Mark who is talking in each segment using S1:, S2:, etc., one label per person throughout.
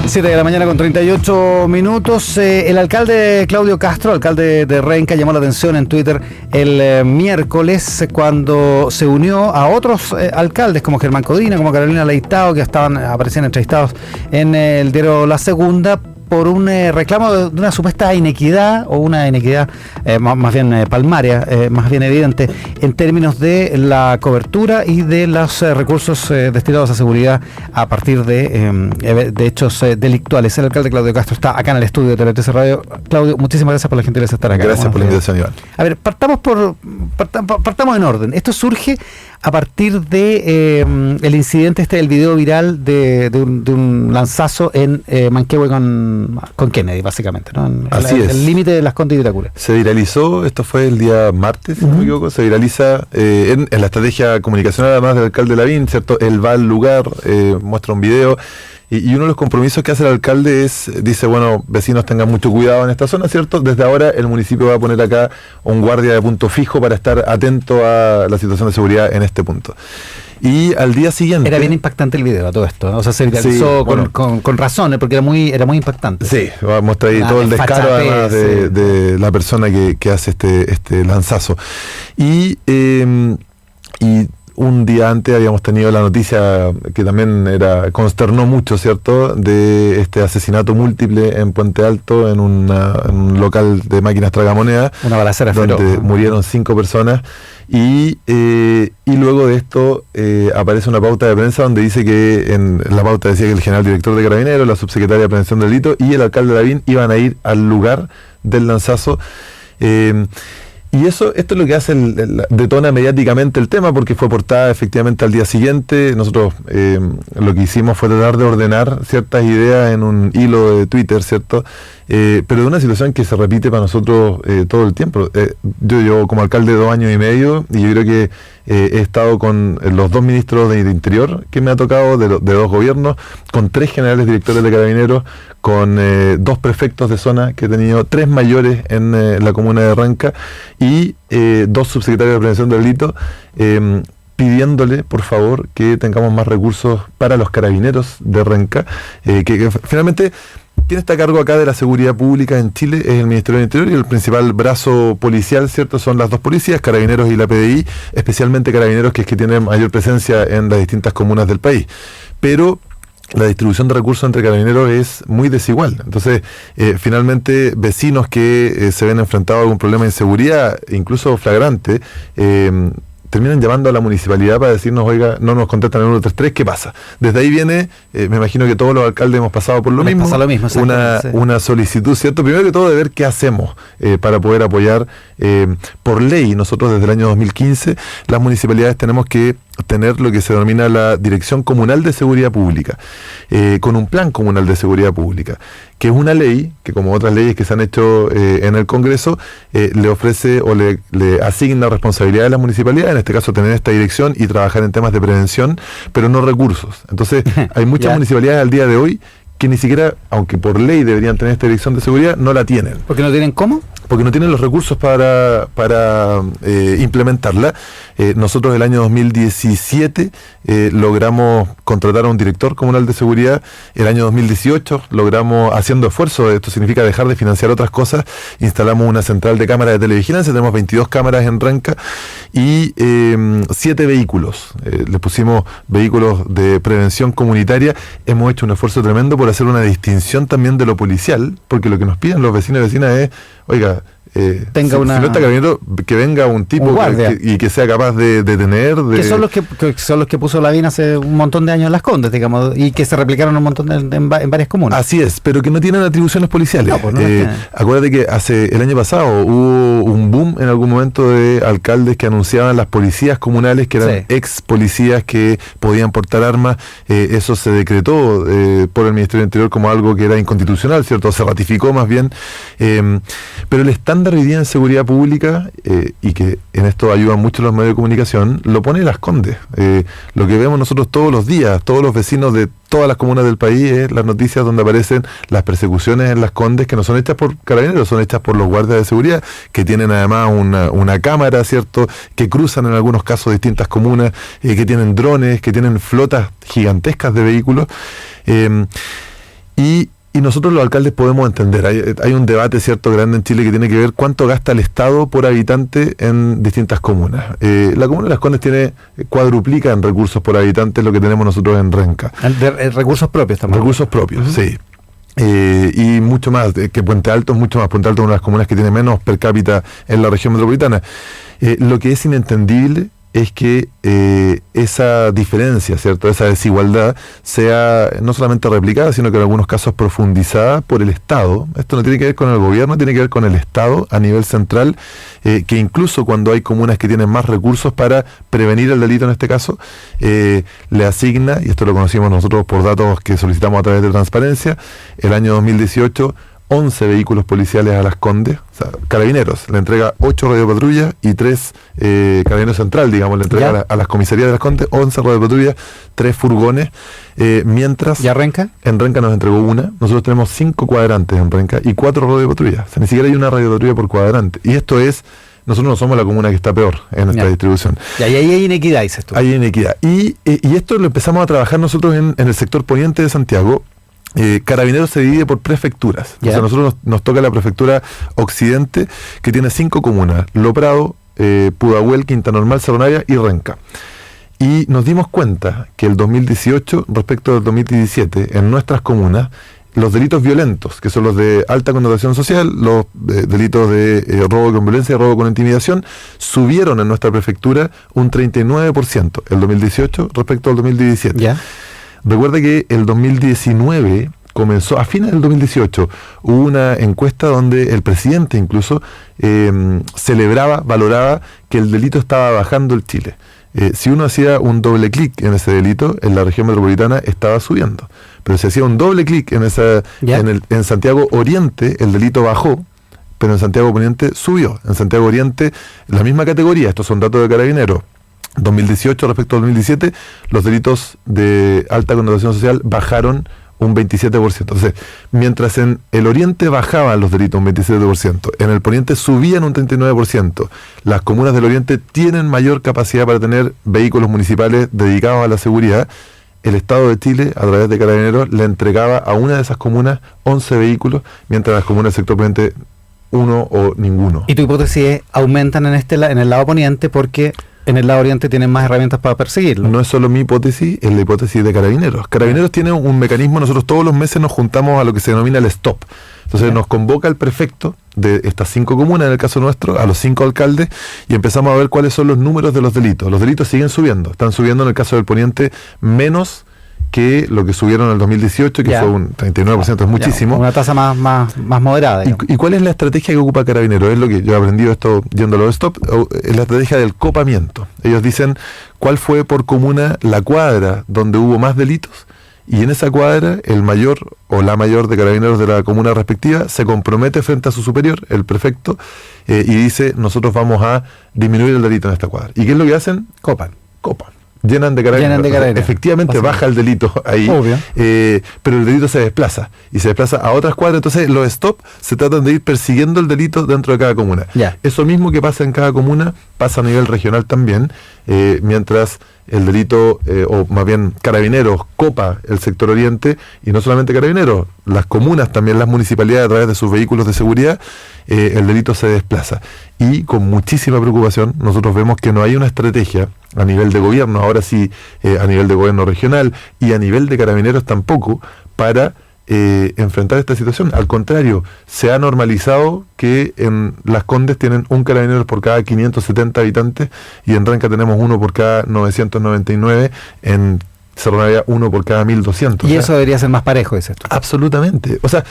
S1: 7 de la mañana con 38 minutos. El alcalde Claudio Castro, alcalde de Renca, llamó la atención en Twitter el miércoles cuando se unió a otros alcaldes como Germán Codina, como Carolina Leitao, que aparecían entrevistados en el diario La Segunda, por un reclamo de una supuesta inequidad, o una inequidad más bien palmaria, más bien evidente, en términos de la cobertura y de los recursos destinados a seguridad a partir de hechos delictuales. El alcalde Claudio Castro está acá en el estudio de Tele 13 Radio. Claudio, muchísimas gracias por la gentileza de estar acá.
S2: Gracias por la invitación, Iván.
S1: A ver, partamos en orden. Esto surge a partir de el incidente el video viral de un lanzazo en Manquehue con Kennedy, básicamente, ¿no?
S2: Así es.
S1: El límite de Las Condes y Vitacura.
S2: Se viralizó, esto fue el día martes, si no me equivoco, se viraliza en la estrategia comunicacional, además del alcalde Lavín, ¿cierto? Él va al lugar, muestra un video. Y uno de los compromisos que hace el alcalde dice, bueno, vecinos tengan mucho cuidado en esta zona, ¿cierto? Desde ahora el municipio va a poner acá un guardia de punto fijo para estar atento a la situación de seguridad en este punto. Y al día siguiente... Era bien impactante el video, todo esto, ¿no? O sea, se viralizó sí, con razones, porque era muy impactante. Sí, muestra ahí todo el descaro además de la persona que hace este lanzazo. Y un día antes habíamos tenido la noticia que también consternó mucho, ¿cierto?, de este asesinato múltiple en Puente Alto, en un local de máquinas tragamonedas. Una balacera donde murieron 5 personas. Y luego de esto aparece una pauta de prensa donde dice que en la pauta decía que el general director de Carabineros, la subsecretaria de Prevención del Delito y el alcalde Lavín iban a ir al lugar del lanzazo. Y esto es lo que detona mediáticamente el tema, porque fue portada efectivamente al día siguiente. Nosotros lo que hicimos fue tratar de ordenar ciertas ideas en un hilo de Twitter, ¿cierto? Pero de una situación que se repite para nosotros todo el tiempo. Yo como alcalde 2 años y medio, y yo creo que he estado con los 2 ministros de Interior que me ha tocado, de 2 gobiernos, con 3 generales directores de Carabineros, con 2 prefectos de zona que he tenido, 3 mayores en la comuna de Renca y 2 subsecretarios de Prevención del Delito, pidiéndole, por favor, que tengamos más recursos para los carabineros de Renca, que finalmente... Quien está a cargo acá de la seguridad pública en Chile es el Ministerio del Interior, y el principal brazo policial, ¿cierto?, son las 2 policías, Carabineros y la PDI, especialmente Carabineros, que es que tiene mayor presencia en las distintas comunas del país. Pero la distribución de recursos entre Carabineros es muy desigual. Entonces, finalmente, vecinos que se ven enfrentados a algún problema de inseguridad, incluso flagrante, terminan llamando a la municipalidad para decirnos, oiga, no nos contestan el 133, ¿qué pasa? Desde ahí viene, me imagino que todos los alcaldes hemos pasado por lo mismo, una solicitud, ¿cierto? Primero que todo, de ver qué hacemos para poder apoyar. Por ley, nosotros desde el año 2015, las municipalidades tenemos que tener lo que se denomina la Dirección Comunal de Seguridad Pública, con un plan comunal de seguridad pública, que es una ley que, como otras leyes que se han hecho en el Congreso, le ofrece o le asigna responsabilidades a las municipalidades, en este caso tener esta dirección y trabajar en temas de prevención, pero no recursos. Entonces, hay muchas municipalidades al día de hoy que ni siquiera, aunque por ley deberían tener esta dirección de seguridad, no la tienen. ¿Por qué no tienen cómo? Porque no tienen los recursos para implementarla. Nosotros el año 2017 logramos contratar a un director comunal de seguridad. El año 2018 logramos, haciendo esfuerzo, esto significa dejar de financiar otras cosas, instalamos una central de cámaras de televigilancia, tenemos 22 cámaras en Renca y 7 vehículos. Le pusimos vehículos de prevención comunitaria. Hemos hecho un esfuerzo tremendo por hacer una distinción también de lo policial, porque lo que nos piden los vecinos y vecinas es, oiga, si no está Carabinero, que venga un tipo y que sea capaz de detener. Que son los que puso Lavín hace un montón de años en Las Condes, digamos, y que se replicaron un montón en varias comunas. Así es, pero que no tienen atribuciones policiales. No, pues acuérdate que el año pasado hubo un boom en algún momento de alcaldes que anunciaban las policías comunales, que eran ex policías que podían portar armas. Eso se decretó por el Ministerio del Interior como algo que era inconstitucional, ¿cierto? Se ratificó más bien. Pero el estándar hoy día en seguridad pública, y que en esto ayudan mucho los medios de comunicación, lo pone Las Condes. Lo que vemos nosotros todos los días, todos los vecinos de todas las comunas del país, es las noticias donde aparecen las persecuciones en Las Condes, que no son hechas por carabineros, son hechas por los guardias de seguridad, que tienen además una cámara, ¿cierto?, que cruzan en algunos casos distintas comunas, que tienen drones, que tienen flotas gigantescas de vehículos. Y nosotros los alcaldes podemos entender, hay un debate cierto grande en Chile que tiene que ver cuánto gasta el Estado por habitante en distintas comunas. La comuna de Las Condes cuadruplica en recursos por habitante lo que tenemos nosotros en Renca.
S1: Recursos propios también.
S2: Recursos propios, sí. Y mucho más, que Puente Alto es mucho más. Puente Alto es una de las comunas que tiene menos per cápita en la región metropolitana. Lo que es inentendible es que esa diferencia, ¿cierto?, esa desigualdad sea no solamente replicada, sino que en algunos casos profundizada por el Estado. Esto no tiene que ver con el gobierno, tiene que ver con el Estado a nivel central, que incluso cuando hay comunas que tienen más recursos para prevenir el delito en este caso, le asigna, y esto lo conocimos nosotros por datos que solicitamos a través de Transparencia, el año 2018, 11 vehículos policiales a Las Condes. O sea, Carabineros le entrega 8 radiopatrullas y 3 Carabineros Central, digamos, le entrega a las comisarías de Las Condes 11 radiopatrullas, 3 furgones, mientras...
S1: ¿Y Renca?
S2: En Renca nos entregó una. Nosotros tenemos 5 cuadrantes en Renca y 4 radiopatrullas. O sea, ni siquiera hay una radiopatrulla por cuadrante. Y esto es... Nosotros no somos la comuna que está peor en esta distribución.
S1: Y ahí hay inequidad, dices tú.
S2: Hay inequidad. Y esto lo empezamos a trabajar nosotros en el sector poniente de Santiago. Carabineros se divide por prefecturas. O sea, nosotros nos toca la prefectura occidente, que tiene 5 comunas: Lo Prado, Pudahuel, Quinta Normal, Cerro Navia y Renca. Y nos dimos cuenta que el 2018 respecto del 2017 en nuestras comunas, los delitos violentos, que son los de alta connotación social, los delitos de robo con violencia y robo con intimidación, subieron en nuestra prefectura un 39% el 2018 respecto al 2017. Recuerda que el 2019 comenzó, a fines del 2018, hubo una encuesta donde el presidente incluso valoraba que el delito estaba bajando en Chile. Si uno hacía un doble clic en ese delito, en la región metropolitana estaba subiendo. Pero si hacía un doble clic en Santiago Oriente, el delito bajó, pero en Santiago Poniente subió. En Santiago Oriente, la misma categoría, estos son datos de Carabineros, 2018 respecto al 2017, los delitos de alta connotación social bajaron un 27%. Entonces, mientras en el Oriente bajaban los delitos un 27%, en el Poniente subían un 39%. Las comunas del Oriente tienen mayor capacidad para tener vehículos municipales dedicados a la seguridad. El Estado de Chile, a través de Carabineros, le entregaba a una de esas comunas 11 vehículos, mientras las comunas del sector Poniente, 1 o ninguno.
S1: Y tu hipótesis es, aumentan en el lado Poniente porque en el lado Oriente tienen más herramientas para perseguirlo.
S2: No es solo mi hipótesis, es la hipótesis de Carabineros. Carabineros tiene un mecanismo, nosotros todos los meses nos juntamos a lo que se denomina el STOP. Entonces nos convoca el prefecto de estas 5 comunas, en el caso nuestro, a los 5 alcaldes, y empezamos a ver cuáles son los números de los delitos. Los delitos siguen subiendo, están subiendo en el caso del Poniente menos que lo que subieron en el 2018, que fue un 39%, es muchísimo.
S1: Una tasa más moderada.
S2: ¿Y cuál es la estrategia que ocupa Carabineros? Es lo que yo he aprendido esto yendo a los stop, es la estrategia del copamiento. Ellos dicen cuál fue por comuna la cuadra donde hubo más delitos, y en esa cuadra el mayor o la mayor de Carabineros de la comuna respectiva se compromete frente a su superior, el prefecto, y dice: nosotros vamos a disminuir el delito en esta cuadra. ¿Y qué es lo que hacen? Copan. Llenan de Carabineros. Efectivamente baja el delito ahí, pero el delito se desplaza y se desplaza a otras cuadras. Entonces los stop se tratan de ir persiguiendo el delito dentro de cada comuna. Eso mismo que pasa en cada comuna pasa a nivel regional también, mientras el delito, o más bien Carabineros, copa el sector Oriente, y no solamente Carabineros, las comunas también, las municipalidades a través de sus vehículos de seguridad, el delito se desplaza. Y con muchísima preocupación nosotros vemos que no hay una estrategia a nivel de gobierno, ahora sí a nivel de gobierno regional y a nivel de Carabineros tampoco, para enfrentar esta situación. Al contrario, se ha normalizado que en Las Condes tienen un Carabineros por cada 570 habitantes y en Renca tenemos uno por cada 999, en Cerro Navia uno por cada 1200.
S1: Y eso debería ser más parejo, dices tú.
S2: Absolutamente. O sea,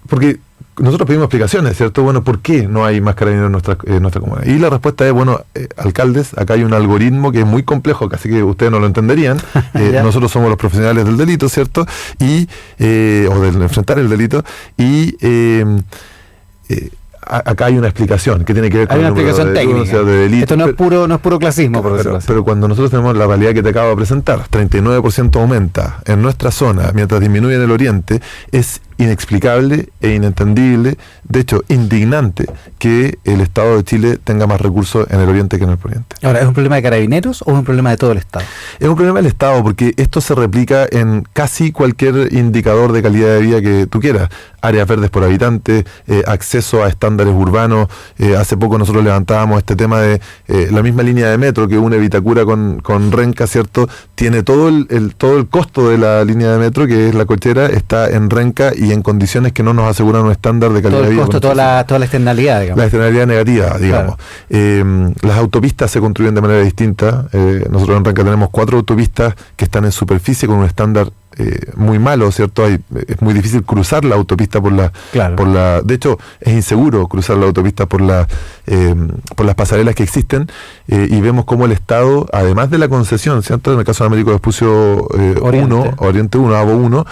S2: porque nosotros pedimos explicaciones, ¿cierto? Bueno, ¿por qué no hay más Carabineros en nuestra comuna? Y la respuesta es, bueno, alcaldes, acá hay un algoritmo que es muy complejo, casi que ustedes no lo entenderían. Nosotros somos los profesionales del delito, ¿cierto? O del enfrentar el delito. Y acá hay una explicación que tiene que ver con
S1: hay una explicación técnica.
S2: De delito.
S1: Esto no es puro clasismo, por decirlo así.
S2: Pero cuando nosotros tenemos la validad que te acabo de presentar, 39% aumenta en nuestra zona, mientras disminuye en el Oriente, es inexplicable e inentendible, de hecho indignante, que el Estado de Chile tenga más recursos en el oriente que en el poniente.
S1: Ahora, ¿es un problema de Carabineros o es un problema de todo el Estado?
S2: Es un problema del Estado, porque esto se replica en casi cualquier indicador de calidad de vida que tú quieras. Áreas verdes por habitante, acceso a estándares urbanos. Hace poco nosotros levantábamos este tema de la misma línea de metro que une Vitacura con Renca, ¿cierto? Tiene todo el costo de la línea de metro, que es la cochera, está en Renca y en condiciones que no nos aseguran un estándar de calidad de vida.
S1: Todo el costo, toda la externalidad, digamos.
S2: La externalidad negativa, digamos. Claro. Las autopistas se construyen de manera distinta. Nosotros en Renca tenemos 4 autopistas que están en superficie con un estándar muy malo, ¿cierto? Es muy difícil cruzar la autopista de hecho, es inseguro cruzar la autopista por las pasarelas que existen, y vemos cómo el Estado, además de la concesión, ¿cierto? En el caso de Américo Vespucio Oriente 1, AVO 1,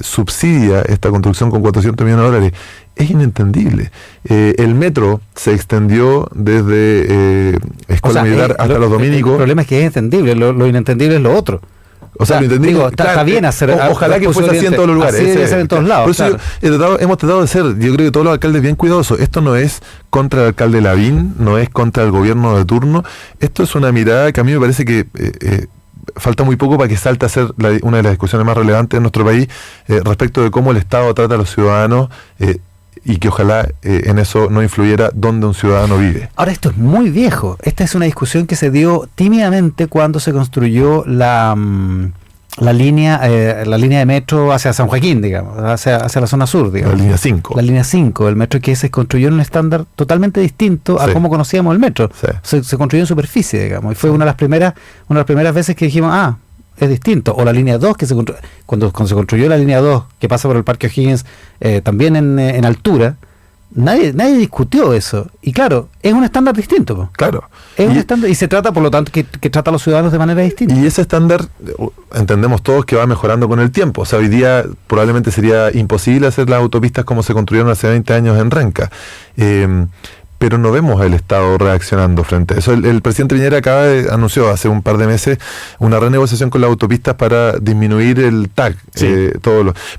S2: subsidia esta construcción con $400 millones. Es inentendible. El metro se extendió desde Escuela Militar hasta los Dominicos.
S1: El problema es que es entendible, lo inentendible es lo otro.
S2: O sea, lo entendí.
S1: Está bien hacer.
S2: Ojalá que fuese así en todos los lugares.
S1: Así debe ser en todos lados.
S2: Por eso hemos tratado de ser, yo creo que todos los alcaldes bien cuidadosos. Esto no es contra el alcalde Lavín, no es contra el gobierno de turno. Esto es una mirada que a mí me parece que falta muy poco para que salte a ser una de las discusiones más relevantes en nuestro país respecto de cómo el Estado trata a los ciudadanos. Y que ojalá en eso no influyera donde un ciudadano vive.
S1: Ahora, esto es muy viejo. Esta es una discusión que se dio tímidamente cuando se construyó la línea de metro hacia San Joaquín, digamos, hacia la zona sur, digamos.
S2: La línea 5.
S1: La línea 5, el metro que se construyó en un estándar totalmente distinto a cómo conocíamos el metro. Sí. Se construyó en superficie, digamos, y fue una de las primeras veces que dijimos, es distinto. O la línea 2, que cuando se construyó la línea 2, que pasa por el Parque O'Higgins, también en altura, nadie discutió eso. Y claro, es un estándar distinto. Po.
S2: Claro.
S1: Es un estándar, y se trata, por lo tanto, que trata a los ciudadanos de manera distinta.
S2: Y ese estándar, entendemos todos que va mejorando con el tiempo. O sea, hoy día probablemente sería imposible hacer las autopistas como se construyeron hace 20 años en Renca. Pero no vemos al Estado reaccionando frente a eso. El presidente Piñera anunció hace un par de meses una renegociación con las autopistas para disminuir el TAC. Sí.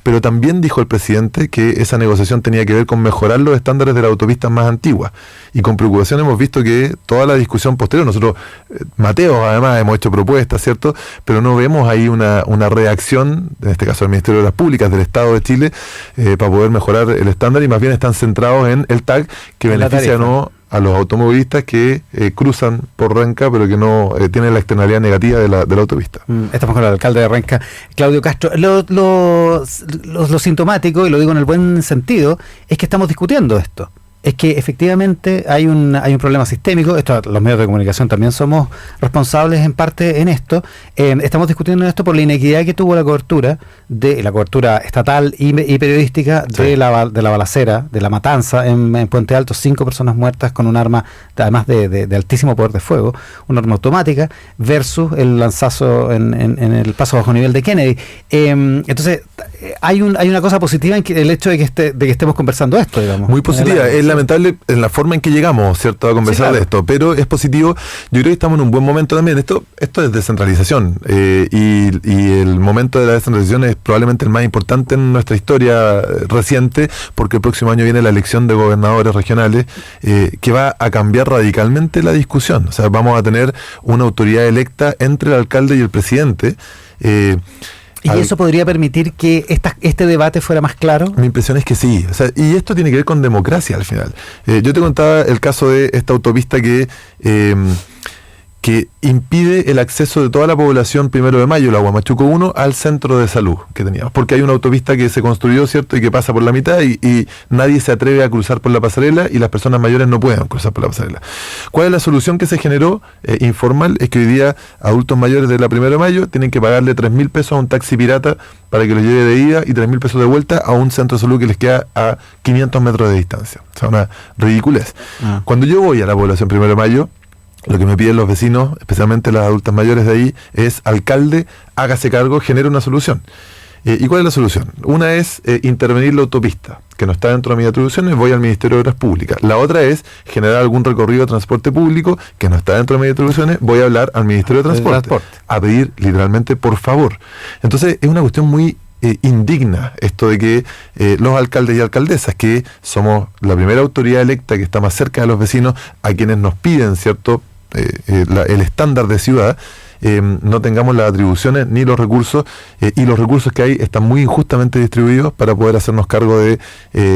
S2: Pero también dijo el presidente que esa negociación tenía que ver con mejorar los estándares de las autopistas más antiguas. Y con preocupación hemos visto que toda la discusión posterior, nosotros, Mateo, además, hemos hecho propuestas, ¿cierto? Pero no vemos ahí una reacción, en este caso del Ministerio de Obras Públicas, del Estado de Chile, para poder mejorar el estándar, y más bien están centrados en el TAC, que beneficia a los automovilistas que cruzan por Renca, pero que no tienen la externalidad negativa de la autopista.
S1: Estamos con el alcalde de Renca, Claudio Castro. Lo sintomático, y lo digo en el buen sentido, es que estamos discutiendo esto. Es que efectivamente hay un problema sistémico. Los medios de comunicación también somos responsables en parte en esto. Estamos discutiendo esto por la inequidad que tuvo la cobertura estatal y periodística de la balacera, de la matanza en Puente Alto. 5 personas muertas con un arma, además de altísimo poder de fuego, una arma automática, versus el lanzazo en el paso bajo nivel de Kennedy. Entonces hay una cosa positiva en el hecho de que estemos conversando esto, digamos.
S2: Muy positiva. Es lamentable en la forma en que llegamos, ¿cierto?, a conversar de esto, pero es positivo. Yo creo que estamos en un buen momento también. Esto es descentralización, y el momento de la descentralización es probablemente el más importante en nuestra historia reciente, porque el próximo año viene la elección de gobernadores regionales, que va a cambiar radicalmente la discusión. O sea, vamos a tener una autoridad electa entre el alcalde y el presidente.
S1: ¿Y eso podría permitir que este debate fuera más claro?
S2: Mi impresión es que sí. O sea, y esto tiene que ver con democracia al final. Yo te contaba el caso de esta autopista que impide el acceso de toda la población 1 de Mayo, la Huamachuco 1, al centro de salud que teníamos. Porque hay una autopista que se construyó, ¿cierto?, y que pasa por la mitad, y nadie se atreve a cruzar por la pasarela, y las personas mayores no pueden cruzar por la pasarela. ¿Cuál es la solución que se generó informal? Es que hoy día adultos mayores de la 1 de Mayo tienen que pagarle 3.000 pesos a un taxi pirata para que los lleve de ida, y 3.000 pesos de vuelta a un centro de salud que les queda a 500 metros de distancia. O sea, una ridiculez. Cuando yo voy a la población 1 de Mayo, lo que me piden los vecinos, especialmente las adultas mayores de ahí, es: alcalde, hágase cargo, genere una solución. ¿Y cuál es la solución? Una es intervenir la autopista, que no está dentro de mis atribuciones, voy al Ministerio de Obras Públicas. La otra es generar algún recorrido de transporte público, que no está dentro de mis atribuciones, voy a hablar al Ministerio de Transporte. A pedir literalmente por favor. Entonces es una cuestión muy indigna esto de que los alcaldes y alcaldesas, que somos la primera autoridad electa que está más cerca de los vecinos, a quienes nos piden, ¿cierto?, el estándar de ciudad, no tengamos las atribuciones ni los recursos, y los recursos que hay están muy injustamente distribuidos para poder hacernos cargo de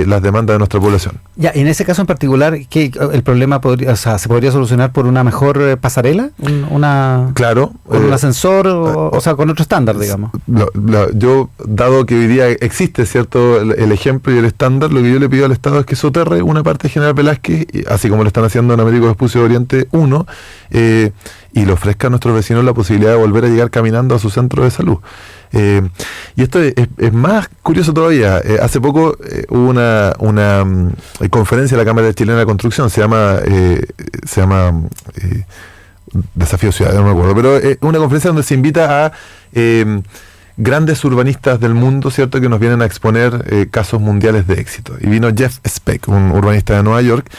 S2: las demandas de nuestra población.
S1: Ya, y en ese caso en particular, ¿qué el problema se podría solucionar por una mejor pasarela?
S2: Claro.
S1: ¿Con un ascensor o sea, con otro estándar, digamos?
S2: Yo, dado que hoy día existe, ¿cierto?, el ejemplo y el estándar, lo que yo le pido al Estado es que soterre una parte de General Velázquez, así como lo están haciendo en Américo Vespucio Oriente 1, y le ofrezca a nuestros vecinos la posibilidad de volver a llegar caminando a su centro de salud. Y esto es más curioso todavía. Hace poco hubo una conferencia de la Cámara Chilena de Construcción, se llama Desafío Ciudad, no me acuerdo, pero una conferencia donde se invita a grandes urbanistas del mundo, ¿cierto?, que nos vienen a exponer casos mundiales de éxito. Y vino Jeff Speck, un urbanista de Nueva York,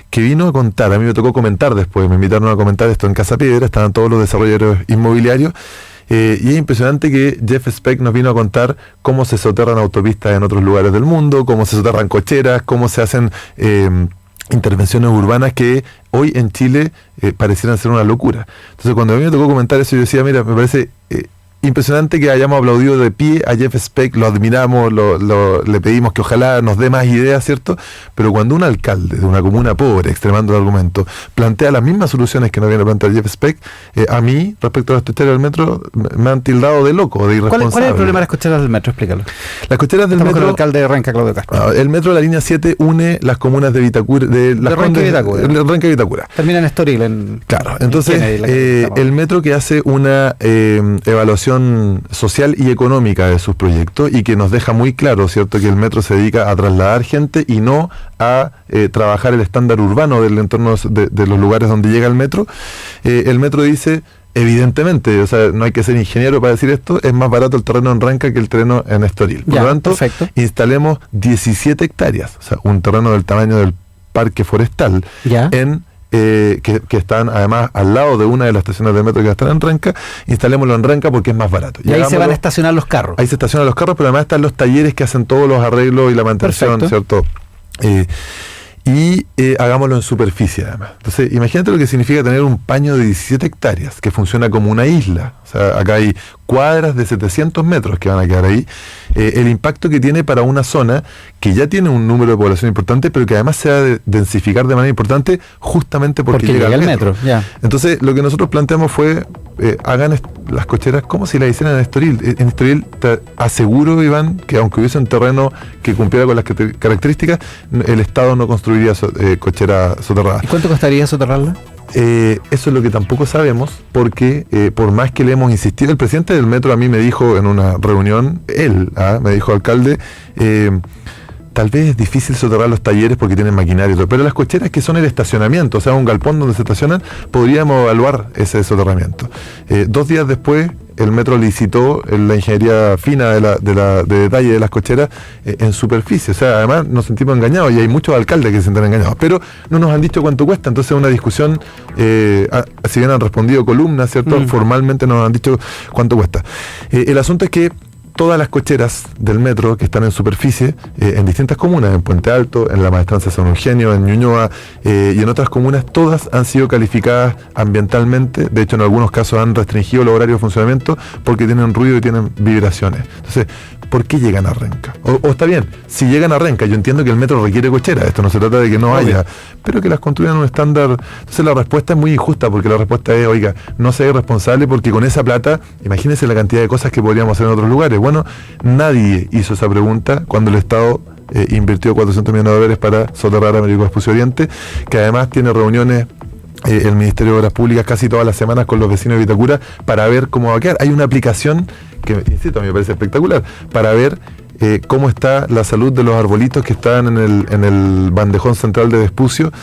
S2: que vino a contar, a mí me tocó comentar después, me invitaron a comentar esto en Casa Piedra, estaban todos los desarrolladores inmobiliarios, y es impresionante que Jeff Speck nos vino a contar cómo se soterran autopistas en otros lugares del mundo, cómo se soterran cocheras, cómo se hacen intervenciones urbanas que hoy en Chile parecieran ser una locura. Entonces, cuando a mí me tocó comentar eso, yo decía, mira, me parece impresionante que hayamos aplaudido de pie a Jeff Speck, lo admiramos, le pedimos que ojalá nos dé más ideas, ¿cierto? Pero cuando un alcalde de una comuna pobre, extremando el argumento, plantea las mismas soluciones que nos viene a plantear Jeff Speck, a mí, respecto a las cocheras del metro, me han tildado de loco, de irresponsable.
S1: ¿Cuál es el problema de las cocheras del metro? Explícalo.
S2: Las cocheras del metro...
S1: con el alcalde de Renca, Claudio Castro.
S2: El metro de la línea 7 une las comunas de Vitacura, de Renca y Vitacura.
S1: Termina en Estoril.
S2: Claro, entonces el metro que hace una evaluación social y económica de sus proyectos y que nos deja muy claro, ¿cierto?, que el metro se dedica a trasladar gente y no a trabajar el estándar urbano del entorno de los lugares donde llega el metro. El metro dice, evidentemente, o sea, no hay que ser ingeniero para decir esto, es más barato el terreno en Renca que el terreno en Estoril. Por lo tanto, instalemos 17 hectáreas, o sea, un terreno del tamaño del parque forestal, en que están además al lado de una de las estaciones de metro que están en Renca, instalémoslo en Renca porque es más barato.
S1: Y ahí se van a estacionar los carros.
S2: Ahí se estacionan los carros, pero además están los talleres que hacen todos los arreglos y la mantención, ¿cierto? Y hagámoslo en superficie además. Entonces, imagínate lo que significa tener un paño de 17 hectáreas que funciona como una isla. O sea, acá hay cuadras de 700 metros que van a quedar ahí. El impacto que tiene para una zona que ya tiene un número de población importante, pero que además se va a densificar de manera importante justamente porque llega el metro. Entonces, lo que nosotros planteamos fue, hagan las cocheras como si las hicieran en Estoril. En Estoril te aseguro, Iván, que aunque hubiese un terreno que cumpliera con las características, el Estado no construiría cochera soterrada. ¿Y
S1: cuánto costaría soterrarla?
S2: Eso es lo que tampoco sabemos, porque por más que le hemos insistido, el presidente del metro a mí me dijo en una reunión, me dijo, alcalde, tal vez es difícil soterrar los talleres porque tienen maquinaria y todo, pero las cocheras que son el estacionamiento, o sea, un galpón donde se estacionan, podríamos evaluar ese soterramiento. 2 días después, el metro licitó la ingeniería fina de detalle de las cocheras en superficie. O sea, además nos sentimos engañados y hay muchos alcaldes que se sienten engañados, pero no nos han dicho cuánto cuesta. Entonces es una discusión, si bien han respondido columnas, ¿cierto? Formalmente no nos han dicho cuánto cuesta. El asunto es que todas las cocheras del metro que están en superficie, en distintas comunas, en Puente Alto, en la Maestranza de San Eugenio, en Ñuñoa y en otras comunas, todas han sido calificadas ambientalmente. De hecho, en algunos casos han restringido el horario de funcionamiento porque tienen ruido y tienen vibraciones. Entonces, ¿por qué llegan a Renca? O está bien, si llegan a Renca, yo entiendo que el metro requiere cochera, esto no se trata de que no haya, pero que las construyan un estándar. Entonces la respuesta es muy injusta, porque la respuesta es, oiga, no sea irresponsable, porque con esa plata, imagínense la cantidad de cosas que podríamos hacer en otros lugares. Bueno, nadie hizo esa pregunta cuando el Estado invirtió 400 millones de dólares para soterrar a Américo Vespucio Oriente, que además tiene reuniones el Ministerio de Obras Públicas casi todas las semanas con los vecinos de Vitacura para ver cómo va a quedar. Hay una aplicación que, insisto, a mí me parece espectacular, para ver cómo está la salud de los arbolitos que están en el bandejón central de Vespucio,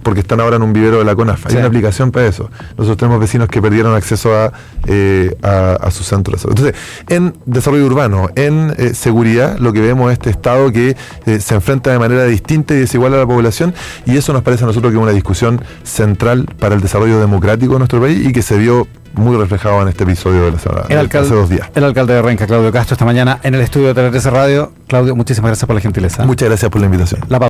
S2: porque están ahora en un vivero de la CONAF. Hay una aplicación para eso. Nosotros tenemos vecinos que perdieron acceso a su centro de salud. Entonces, en desarrollo urbano, en seguridad, lo que vemos es este Estado que se enfrenta de manera distinta y desigual a la población, y eso nos parece a nosotros que es una discusión central para el desarrollo democrático de nuestro país y que se vio muy reflejado en este episodio de la semana, hace 2 días.
S1: El alcalde de Renca, Claudio Castro, esta mañana en el estudio de Tele 13 Radio. Claudio, muchísimas gracias por la gentileza.
S2: Muchas gracias por la invitación.